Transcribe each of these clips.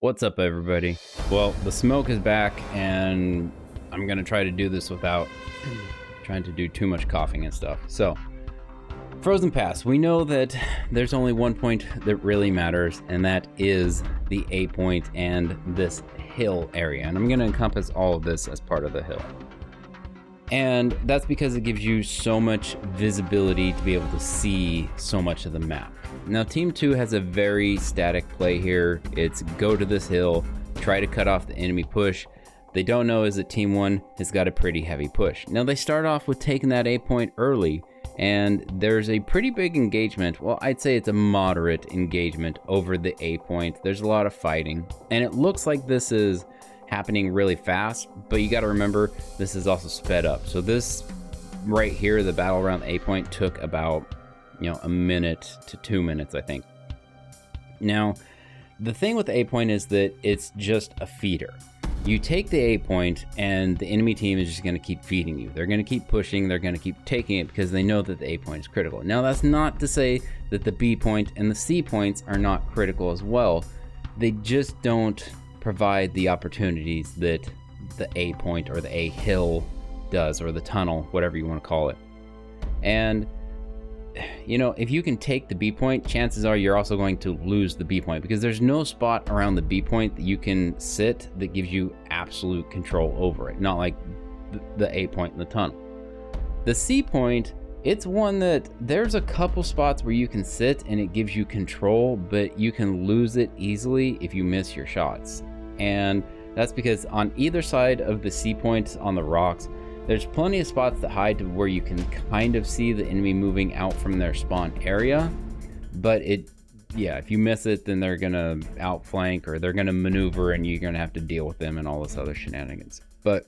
What's up, everybody? Well, the smoke is back, and I'm gonna try to do this without trying to do too much coughing and stuff. So, Frozen Pass, we know that there's only one point that really matters, and that is the A point and this hill area. And I'm gonna encompass all of this as part of the hill. And that's because it gives you so much visibility to be able to see so much of the map. Now, Team 2 has a very static play here. It's go to this hill, try to cut off the enemy push. They don't know is that Team 1 has got a pretty heavy push. Now, they start off with taking that A point early, and there's a pretty big engagement. Well, I'd say it's a moderate engagement over the A point. There's a lot of fighting, and it looks like this is happening really fast, but you got to remember this is also sped up. So this right here, the battle around the A point, took about a minute to 2 minutes, I think. Now, the thing with the A point is that it's just a feeder. You take the A point and the enemy team is just going to keep feeding you. They're going to keep pushing, they're going to keep taking it because they know that the A point is critical. Now, that's not to say that the B point and the C points are not critical as well. They just don't provide the opportunities that the A point or the A hill does, or the tunnel, whatever you want to call it. And if you can take the B point, chances are you're also going to lose the B point, because there's no spot around the B point that you can sit that gives you absolute control over it. Not like the A point in the tunnel. The C point, it's one that there's a couple spots where you can sit and it gives you control, but you can lose it easily if you miss your shots. And that's because on either side of the C point on the rocks, there's plenty of spots that hide to where you can kind of see the enemy moving out from their spawn area. But if you miss it, then they're gonna outflank, or they're gonna maneuver and you're gonna have to deal with them and all this other shenanigans. But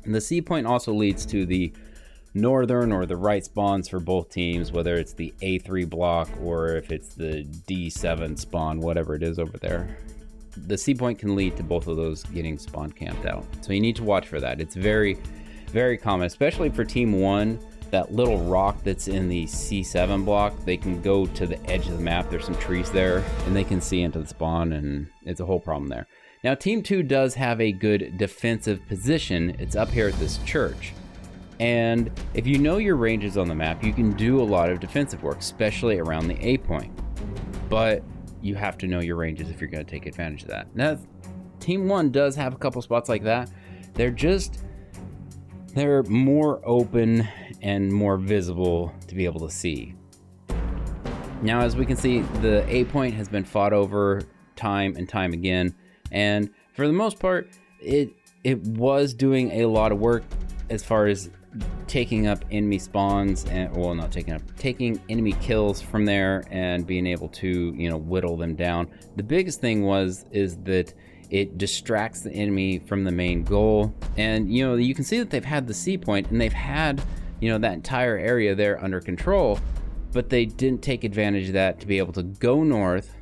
the C point also leads to the northern or the right spawns for both teams, whether it's the A3 block or if it's the D7 spawn, whatever it is over there. The C point can lead to both of those getting spawn camped out. So you need to watch for that. It's very, very common, especially for Team 1. That little rock that's in the C7 block, they can go to the edge of the map. There's some trees there and they can see into the spawn, and it's a whole problem there. Now, Team 2 does have a good defensive position. It's up here at this church. And if you know your ranges on the map, you can do a lot of defensive work, especially around the A point. But you have to know your ranges if you're going to take advantage of that. Now, Team 1 does have a couple spots like that. They're more open and more visible to be able to see. Now, as we can see, the A point has been fought over time and time again. And for the most part, it was doing a lot of work as far as taking up enemy spawns, and taking enemy kills from there and being able to whittle them down. The biggest thing is that it distracts the enemy from the main goal. And you can see that they've had the C point and they've had that entire area there under control, but they didn't take advantage of that to be able to go north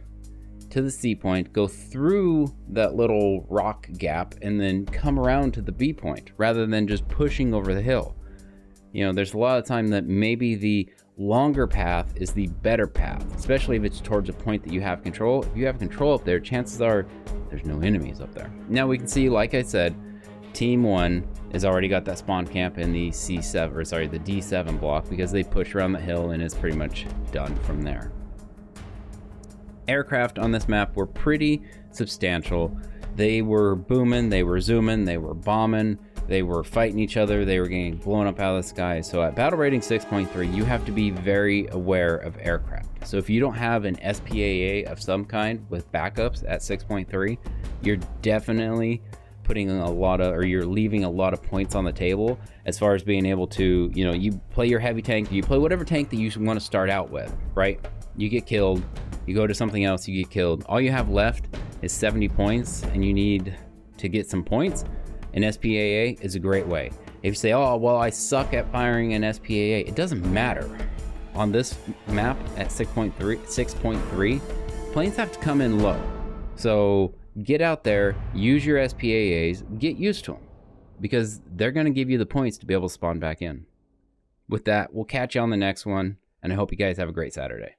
to the C point, go through that little rock gap, and then come around to the B point rather than just pushing over the hill. There's a lot of time that maybe the longer path is the better path, especially if it's towards a point that you have control. If you have control up there, chances are there's no enemies up there. Now we can see, like I said, Team 1 has already got that spawn camp in the the D7 block, because they push around the hill and it's pretty much done from there. Aircraft on this map were pretty substantial. They were booming, they were zooming, they were bombing, they were fighting each other, they were getting blown up out of the sky. So at battle rating 6.3, you have to be very aware of aircraft. So if you don't have an SPAA of some kind with backups at 6.3, you're definitely you're leaving a lot of points on the table as far as being able to, you play your heavy tank, you play whatever tank that you want to start out with, right? You get killed, you go to something else, you get killed. All you have left is 70 points, and you need to get some points. An SPAA is a great way. If you say, oh, well, I suck at firing an SPAA, it doesn't matter. On this map at 6.3, planes have to come in low. So get out there, use your SPAAs, get used to them, because they're going to give you the points to be able to spawn back in. With that, we'll catch you on the next one, and I hope you guys have a great Saturday.